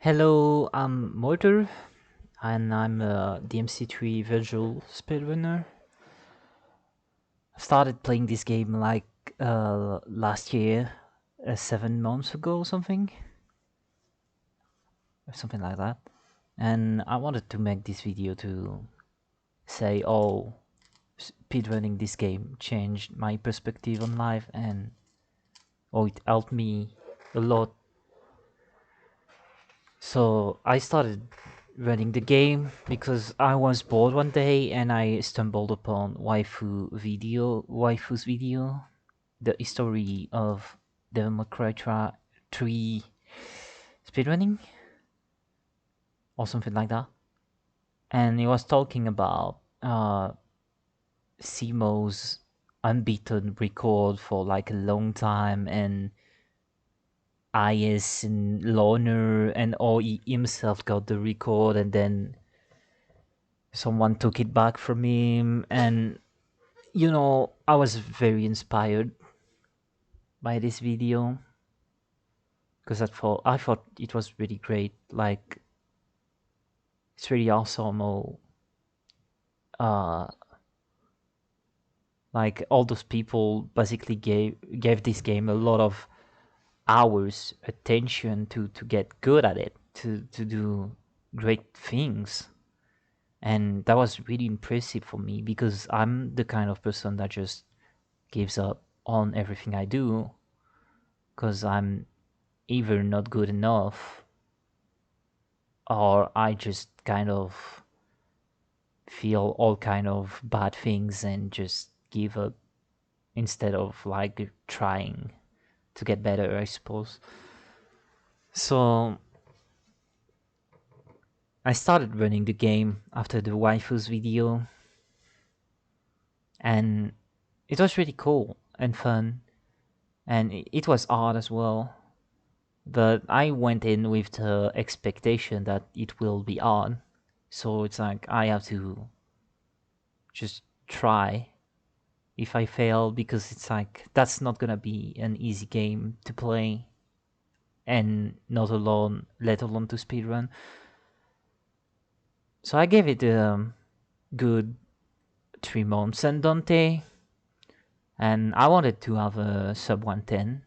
Hello, I'm Mortar, and I'm a DMC3 virtual speedrunner. I started playing this game like last year, 7 months ago or something like that. And I wanted to make this video to say, oh, speedrunning this game changed my perspective on life, and oh, it helped me a lot. So I started running the game because I was bored one day and I stumbled upon waifu's video, the history of Devil May Cry 3 speedrunning or something like that. And he was talking about Simo's unbeaten record for like a long time, and IS and Loner and he himself got the record, and then someone took it back from him. And I was very inspired by this video because I thought it was really great. Like, it's really awesome. Uh, like, all those people basically gave this game a lot of hours attention to get good at it, to do great things. And that was really impressive for me because I'm the kind of person that just gives up on everything I do because I'm either not good enough or I just kind of feel all kind of bad things and just give up instead of like trying to get better, I suppose. So I started running the game after the waifus video, and it was really cool and fun, and it was hard as well. But I went in with the expectation that it will be hard, so it's like I have to just try. If I fail, because it's like that's not gonna be an easy game to play, and not alone, let alone to speedrun. So I gave it a good 3 months and Dante, and I wanted to have a sub 110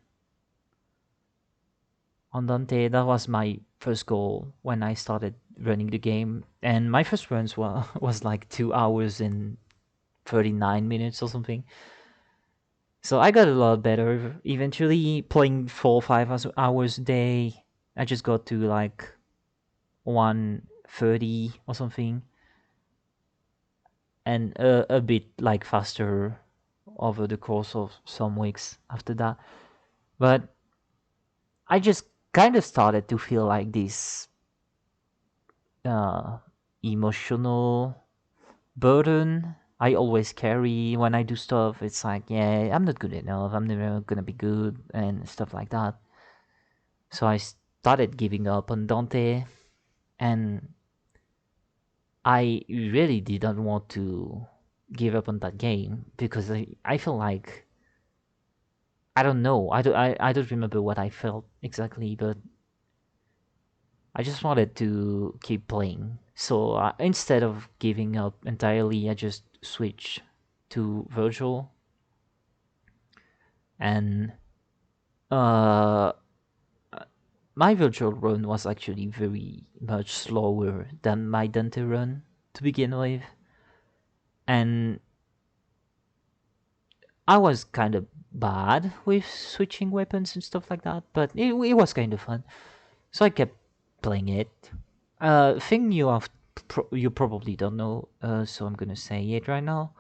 on Dante. That was my first goal when I started running the game, and my first runs was like 2 hours and 39 minutes or something. So I got a lot better. Eventually, playing 4 or 5 hours a day, I just got to like 130 or something, and a bit like faster over the course of some weeks after that. But I just kind of started to feel like this uh, emotional burden I always carry when I do stuff. It's like, yeah, I'm not good enough. I'm never gonna be good and stuff like that. So I started giving up on Dante, and I really didn't want to give up on that game because I feel like I don't know. I don't remember what I felt exactly, but I just wanted to keep playing. So instead of giving up entirely, I just switched to virtual, and uh, my virtual run was actually very much slower than my Dante run to begin with, and I was kind of bad with switching weapons and stuff like that, but it was kind of fun. So I kept playing it. Thing you probably don't know, so I'm gonna say it right now.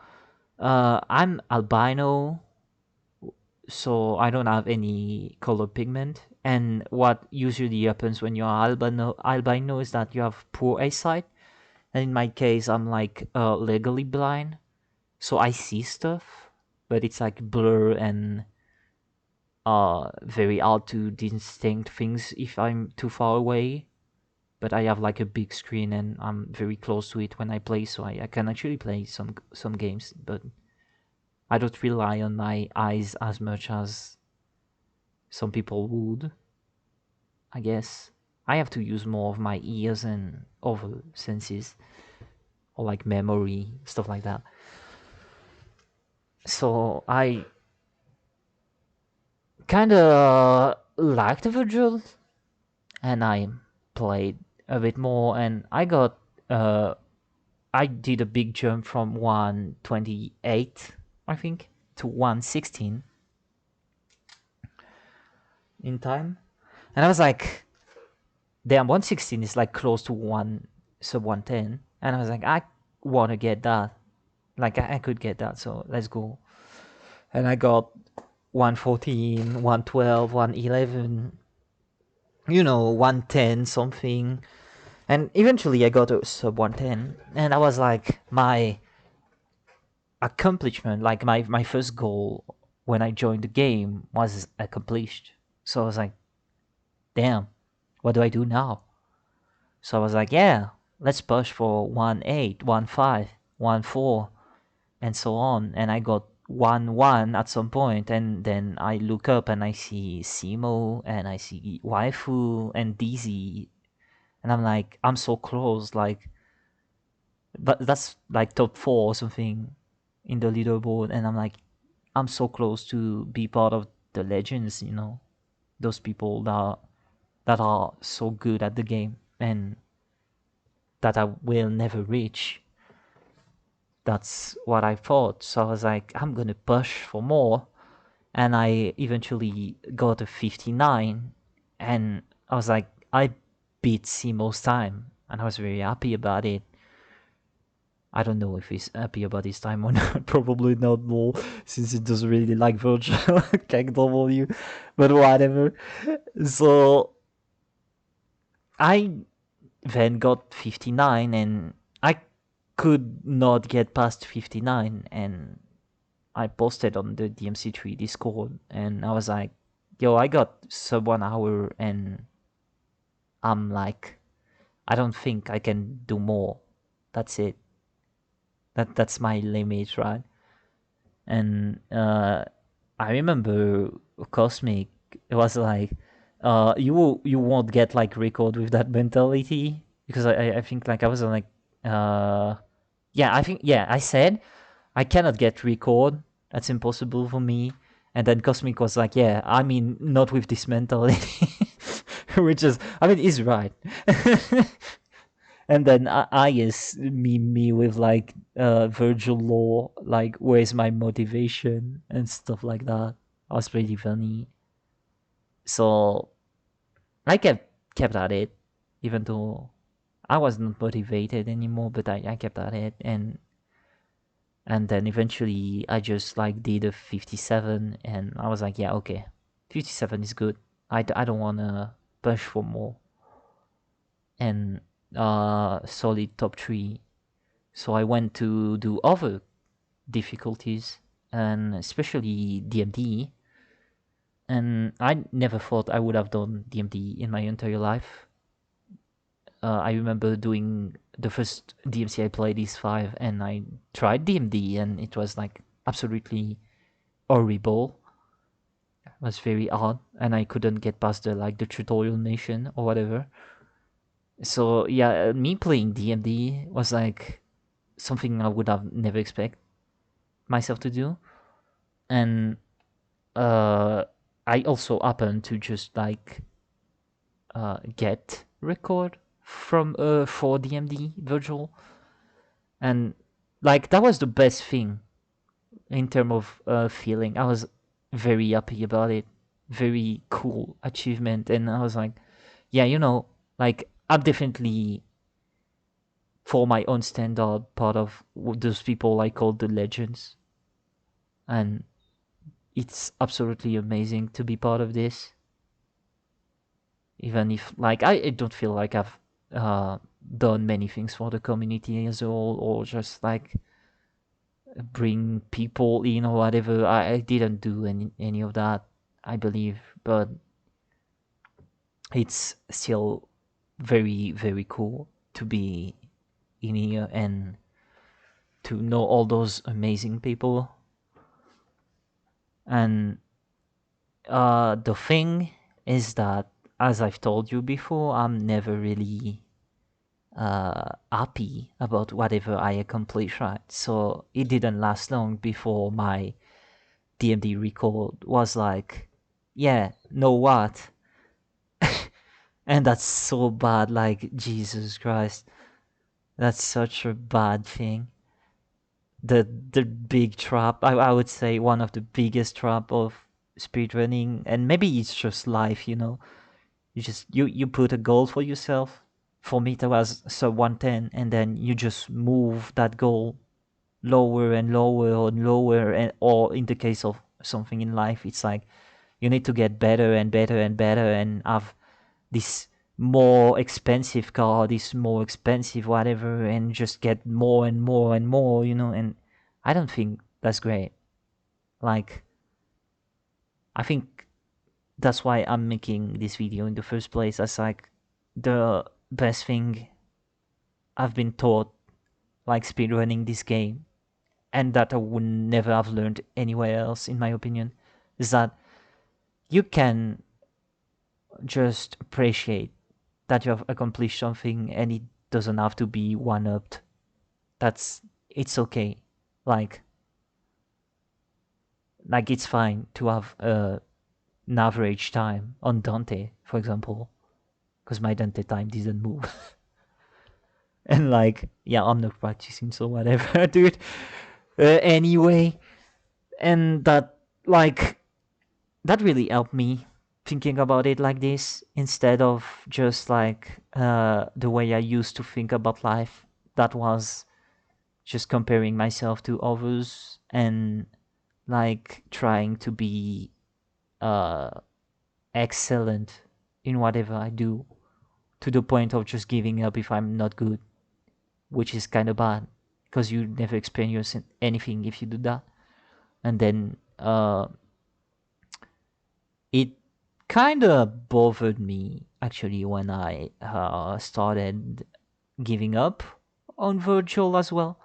I'm albino, so I don't have any color pigment. And what usually happens when you're albino is that you have poor eyesight. And in my case, I'm like legally blind, so I see stuff, but it's like blur and very hard to distinct things if I'm too far away. But I have like a big screen and I'm very close to it when I play, so I can actually play some games, but I don't rely on my eyes as much as some people would, I guess. I have to use more of my ears and other senses, or like memory, stuff like that. So I kind of liked the Virgil, and I played a bit more, and I did a big jump from 128, I think, to 116 in time, and I was like, damn, 116 is like close to sub 110, and I was like, I want to get that, like I could get that, so let's go. And I got 114, 112, 111, 110 something. And eventually I got to sub 110. And that was like my accomplishment, like my first goal when I joined the game was accomplished. So I was like, damn, what do I do now? So I was like, yeah, let's push for 1.8, 1.5, 1.4, and so on. And I got 1.1 at some point, and then I look up and I see Simo and I see Waifu and DZ, and I'm like, I'm so close, like, but that's like top 4 or something in the leaderboard, and I'm like, I'm so close to be part of the legends, those people that are so good at the game and that I will never reach. That's what I thought. So I was like, I'm gonna push for more, and I eventually got a 59, and I was like, I beat Simo's time, and I was very happy about it. I don't know if he's happy about his time or not. Probably not more, since he doesn't really like virtual W. But whatever. So I then got 59, and I could not get past 59, and I posted on the DMC3 Discord, and I was like, yo, I got sub 1 hour, and I'm like, I don't think I can do more. That's it. That's my limit, right? And I remember Cosmic was like, you won't get like record with that mentality, because I think like I was like, yeah, I said I cannot get record. That's impossible for me. And then Cosmic was like, yeah, I mean, not with this mentality, which is, I mean, he's right. And then I is me with like Virgil law, like where's my motivation and stuff like that. I was pretty funny. So I kept at it, even though I was not motivated anymore, but I kept at it, and then eventually I just like did a 57, and I was like, yeah, okay, 57 is good. I don't wanna push for more, and solid top 3. So I went to do other difficulties, and especially DMD. And I never thought I would have done DMD in my entire life. I remember doing the first DMC I played is 5, and I tried DMD, and it was like absolutely horrible. It was very hard, and I couldn't get past the tutorial mission or whatever. So yeah, me playing DMD was like something I would have never expect myself to do. And I also happen to just like get record from for DMD virtual, and like that was the best thing in terms of feeling. I was very happy about it, very cool achievement, and I was like, yeah, like I'm definitely, for my own standard, part of those people I call the legends, and it's absolutely amazing to be part of this. Even if like I don't feel like I've done many things for the community as a whole, or just like bring people in or whatever. I didn't do any of that, I believe, but it's still very, very cool to be in here and to know all those amazing people. And the thing is that as I've told you before, I'm never really happy about whatever I accomplish, right? So it didn't last long before my DMD record was like, yeah, know what? And that's so bad, like, Jesus Christ. That's such a bad thing. The big trap, I would say one of the biggest trap of speedrunning, and maybe it's just life, you know. You put a goal for yourself. For me, that was sub 110, and then you just move that goal lower and lower and lower, and or in the case of something in life, it's like you need to get better and better and better and have this more expensive car, this more expensive whatever, and just get more and more and more, you know. And I don't think that's great. Like, I think that's why I'm making this video in the first place. That's like the best thing I've been taught, like speedrunning this game, and that I would never have learned anywhere else, in my opinion, is that you can just appreciate that you have accomplished something, and it doesn't have to be one-upped. It's okay. Like it's fine to have an average time on Dante, for example, because my Dante time didn't move. And like, yeah, I'm not practicing, so whatever, dude. Anyway, and like that really helped me thinking about it like this instead of just like the way I used to think about life. That was just comparing myself to others and like trying to be uh, excellent in whatever I do to the point of just giving up if I'm not good, which is kind of bad because you never experience anything if you do that. And then it kind of bothered me actually when I started giving up on virtual as well,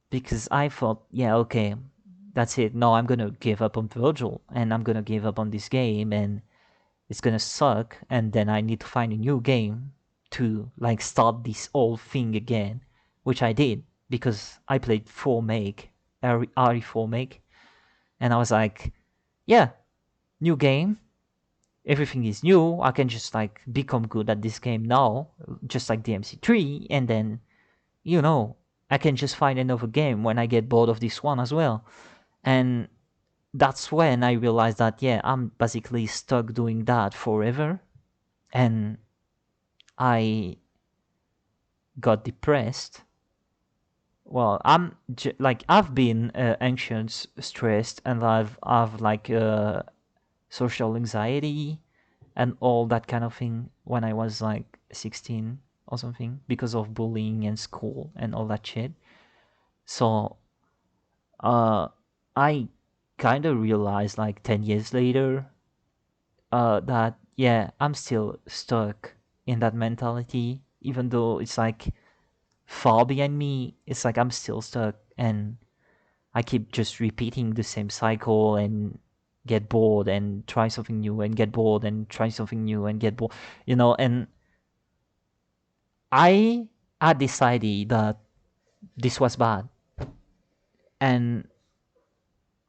because I thought, yeah, okay, that's it. No, I'm gonna give up on virtual and I'm gonna give up on this game and it's gonna suck. And then I need to find a new game to like start this whole thing again, which I did because I played 4 Make, RE4 Make, and I was like, yeah, new game, everything is new. I can just like become good at this game now, just like DMC3, and then you know I can just find another game when I get bored of this one as well. And that's when I realized that yeah, I'm basically stuck doing that forever, and I got depressed. Well, like I've been anxious, stressed, and I've like social anxiety and all that kind of thing when I was like 16 or something because of bullying and school and all that shit. So I kind of realized like 10 years later that yeah, I'm still stuck in that mentality, even though it's like far behind me. It's like I'm still stuck and I keep just repeating the same cycle and get bored and try something new and get bored and try something new and get bored, you know. And I had decided that this was bad, and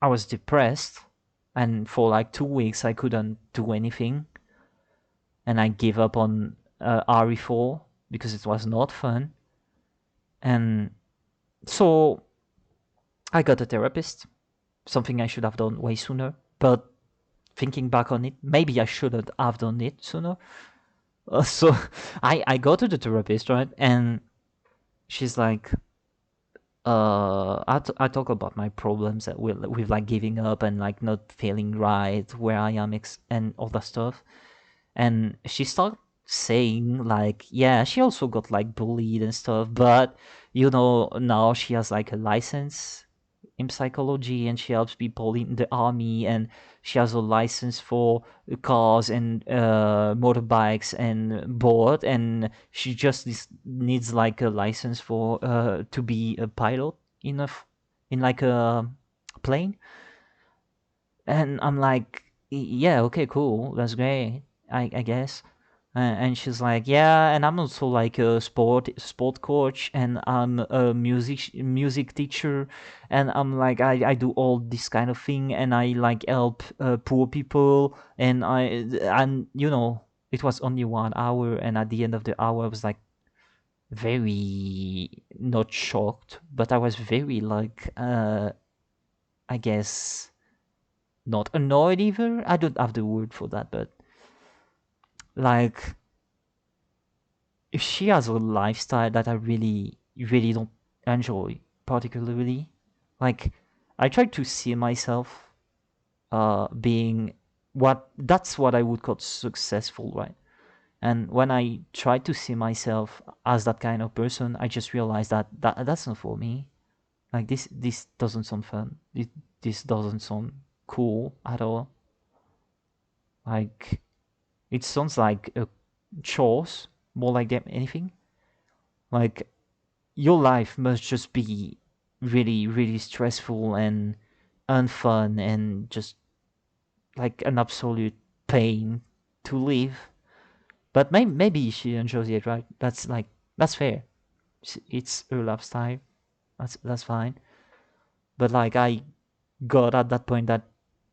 I was depressed, and for like 2 weeks I couldn't do anything, and I gave up on RE4 because it was not fun. And so I got a therapist, something I should have done way sooner. But thinking back on it, maybe I shouldn't have done it sooner. So I go to the therapist, right? And she's like, I talk about my problems with like giving up and like not feeling right where I am and all that stuff. And she started saying like, yeah, she also got like bullied and stuff, but you know, now she has like a license in psychology and she helps people in the army, and she has a license for cars and motorbikes and boat, and she just needs like a license for to be a pilot in in like a plane. And I'm like, yeah, okay, cool, that's great. I guess. And she's like, yeah, and I'm also like a sport coach, and I'm a music teacher, and I'm like I do all this kind of thing, and I like help poor people, and it was only 1 hour, and at the end of the hour I was like very not shocked, but I was very like I guess not annoyed either. I don't have the word for that, but like if she has a lifestyle that I really, really don't enjoy particularly, like I try to see myself being that's what I would call successful, right? And when I try to see myself as that kind of person, I just realize that's not for me. Like this doesn't sound fun. This doesn't sound cool at all. Like it sounds like a chores more like them anything. Like your life must just be really, really stressful and unfun and just like an absolute pain to live. But maybe she enjoys it, right? That's fair. It's her lifestyle. That's fine. But like I got at that point that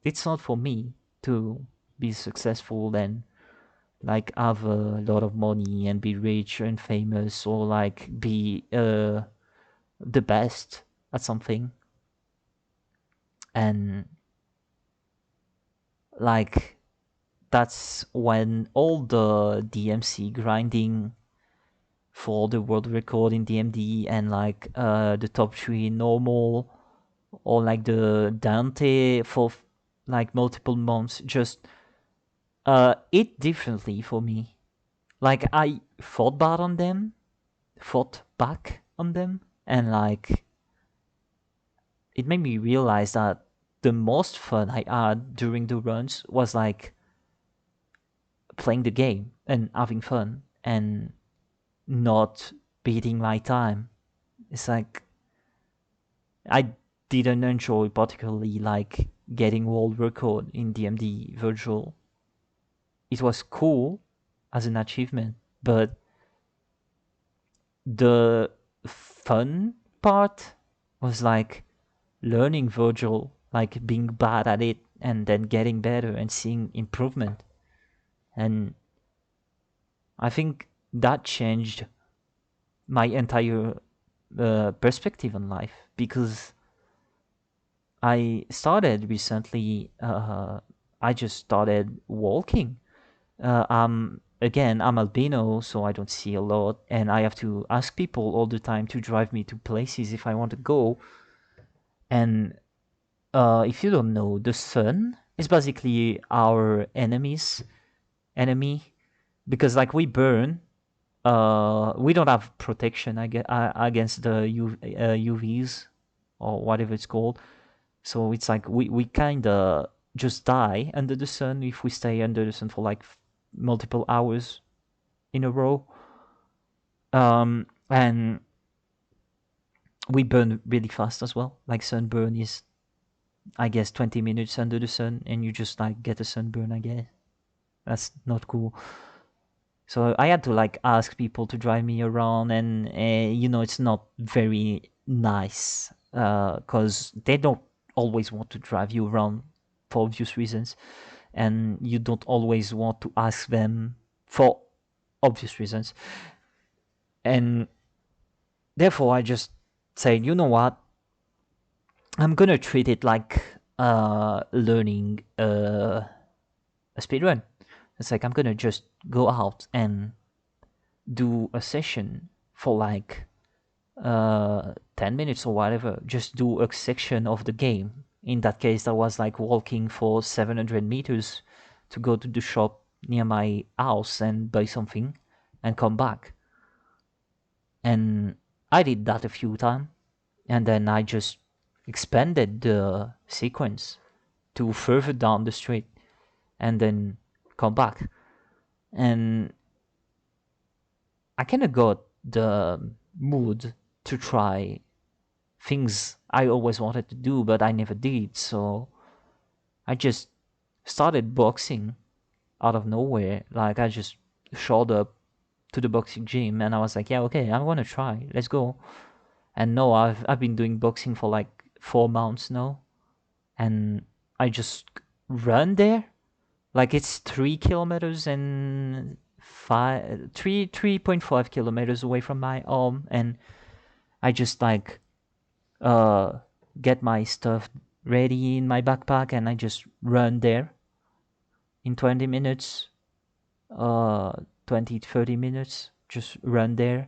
it's not for me to be successful and like have a lot of money and be rich and famous or like be the best at something. And like that's when all the DMC grinding for the world record in DMD and like the top 3 normal or like the Dante for like multiple months just hit differently for me. Like I fought back on them, and like it made me realize that the most fun I had during the runs was like playing the game and having fun and not beating my time. It's like I didn't enjoy particularly like getting world record in DMD virtual. It was cool as an achievement, but the fun part was like learning virtual, like being bad at it and then getting better and seeing improvement. And I think that changed my entire perspective on life because I started recently. I just started walking. I'm albino, so I don't see a lot, and I have to ask people all the time to drive me to places if I want to go. And if you don't know, the sun is basically our enemy because like we burn. We don't have protection against the UVs or whatever it's called. So it's like we kind of just die under the sun if we stay under the sun for like multiple hours in a row. And we burn really fast as well. Like sunburn is, I guess, 20 minutes under the sun, and you just like get a sunburn. I guess that's not cool. So I had to like ask people to drive me around, and it's not very nice because they don't always want to drive you around for obvious reasons, and you don't always want to ask them for obvious reasons. And therefore, I just said, you know what, I'm gonna treat it like learning a speedrun. It's like I'm gonna just go out and do a session for like 10 minutes or whatever, just do a section of the game. In that case, that was like walking for 700 meters to go to the shop near my house and buy something and come back. And I did that a few times, and then I just expanded the sequence to further down the street and then come back. And I kind of got the mood to try things I always wanted to do, but I never did. So I just started boxing out of nowhere. Like I just showed up to the boxing gym and I was like, yeah, okay, I want to try. Let's go. And no, I've been doing boxing for like 4 months now, and I just run there. Like it's 3 kilometers and 3.5 kilometers away from my home, and I just like uh get my stuff ready in my backpack and I just run there in 20 minutes, uh 20 30 minutes, just run there,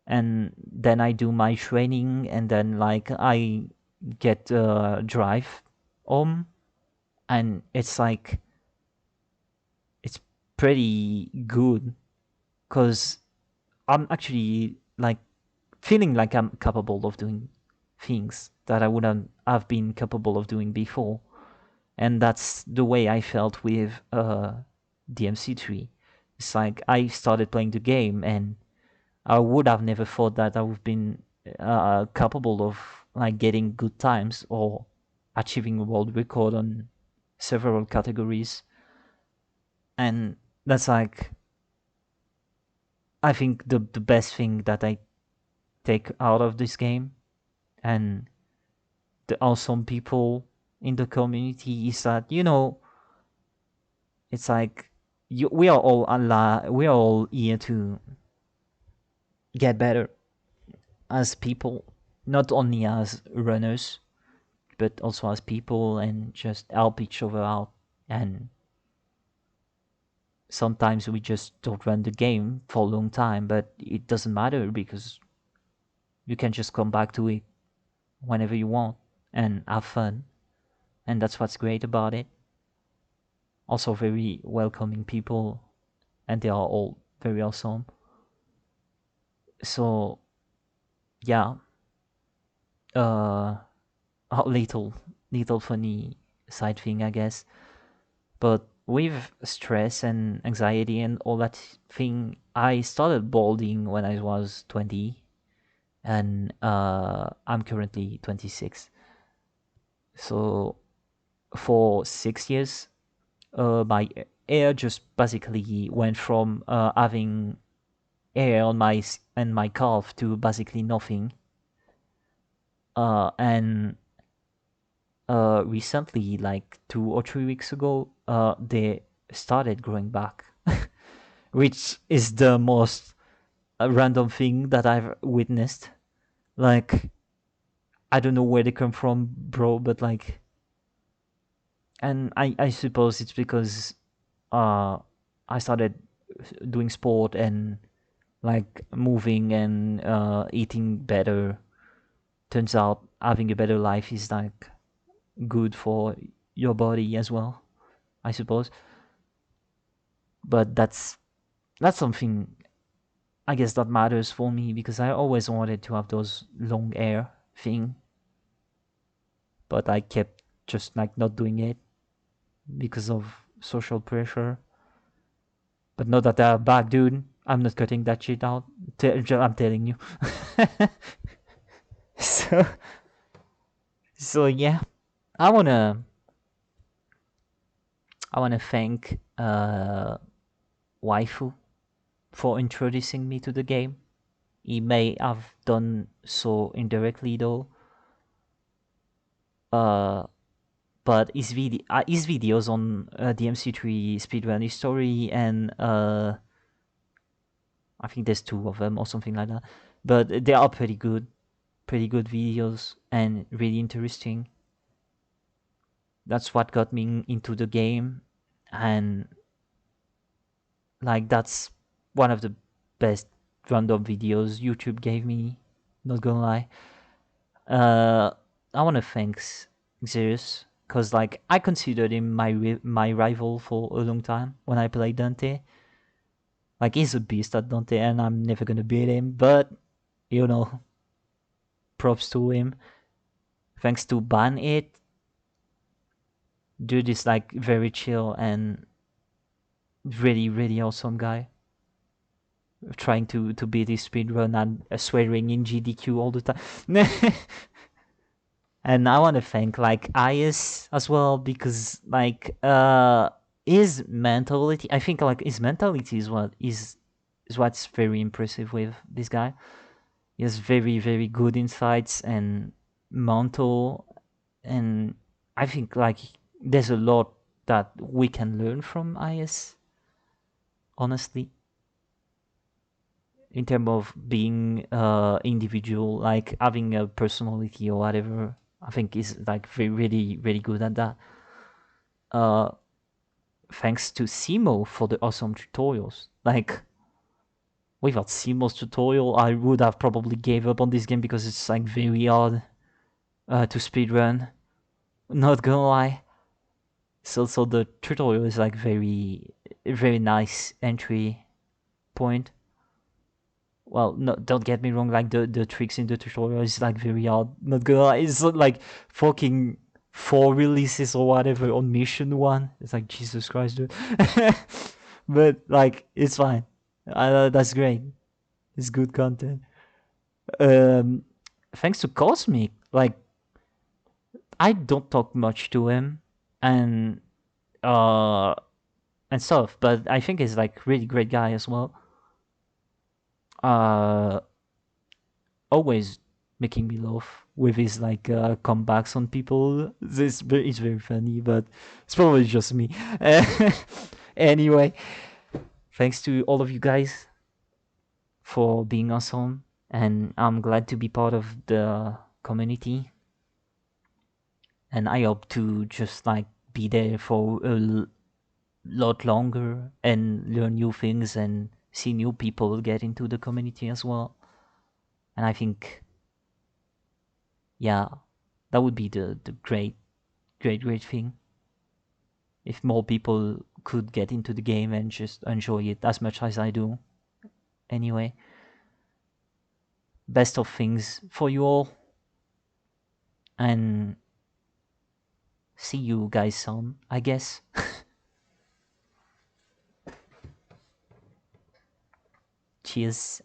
and then I do my training, and then like I get drive home, and it's like it's pretty good because I'm actually like feeling like I'm capable of doing things that I wouldn't have been capable of doing before, and that's the way I felt with DMC3. It's like I started playing the game and I would have never thought that I would have been capable of like getting good times or achieving a world record on several categories. And that's like, I think the best thing that I take out of this game, and the awesome people in the community, is that, it's like we are all we are all here to get better as people, not only as runners, but also as people, and just help each other out. And sometimes we just don't run the game for a long time, but it doesn't matter because you can just come back to it whenever you want and have fun. And that's what's great about it. Also, very welcoming people, and they are all very awesome. So, yeah, a little funny side thing, I guess. But with stress and anxiety and all that thing, I started balding when I was 20, and I'm currently 26. So for 6 years, my hair just basically went from having hair on my calf to basically nothing. And recently, like 2 or 3 weeks ago, they started growing back, which is the most random thing that I've witnessed. Like, I don't know where they come from, bro, but like, and I suppose it's because uh, I started doing sport and like moving and eating better. Turns out having a better life is like good for your body as well, I suppose. But that's something, I guess, that matters for me, because I always wanted to have those long hair thing, but I kept just like not doing it because of social pressure. But now that they're back, dude, I'm not cutting that shit out. I'm telling you. so so yeah, I wanna I wanna thank Waifu for introducing me to the game. He may have done so indirectly though. Uh, but his videos on DMC3 speedrun history, and I think there's two of them or something like that. But they are pretty good videos and really interesting. That's what got me into the game, and like that's one of the best random videos YouTube gave me. Not gonna lie. Uh, I want to thank Xerius, because like I considered him my rival for a long time when I played Dante. Like he's a beast at Dante, and I'm never gonna beat him. But you know, props to him. Thanks to Ban It, dude is like very chill and really awesome guy. Trying to beat his speedrun and swearing in GDQ all the time. And I want to thank like Ayas as well, because like his mentality, I think like his mentality is what's very impressive with this guy. He has very, very good insights and mental, and I think like there's a lot that we can learn from IS, honestly, in terms of being individual, like having a personality or whatever. I think is like very, really, really good at that. Uh, Thanks to Simo for the awesome tutorials. Like without Simo's tutorial, I would have probably gave up on this game because it's like very hard to speedrun. Not gonna lie. So the tutorial is like very, very nice entry point. Well, no, don't get me wrong. Like the tricks in the tutorial is like very hard. Not gonna lie, it's not like fucking 4 releases or whatever on mission 1. It's like Jesus Christ, dude. But like it's fine. That's great. It's good content. Um, Thanks to Cosmic, like I don't talk much to him and uh and stuff, but I think he's like really great guy as well. Uh, Always making me laugh with his like comebacks on people. It's very funny, but it's probably just me. Anyway, thanks to all of you guys for being awesome, and I'm glad to be part of the community. And I hope to just like be there for a lot longer and learn new things and see new people get into the community as well. And I think, yeah, that would be the great thing if more people could get into the game and just enjoy it as much as I do. Anyway, best of things for you all, and see you guys soon, I guess. Cheers.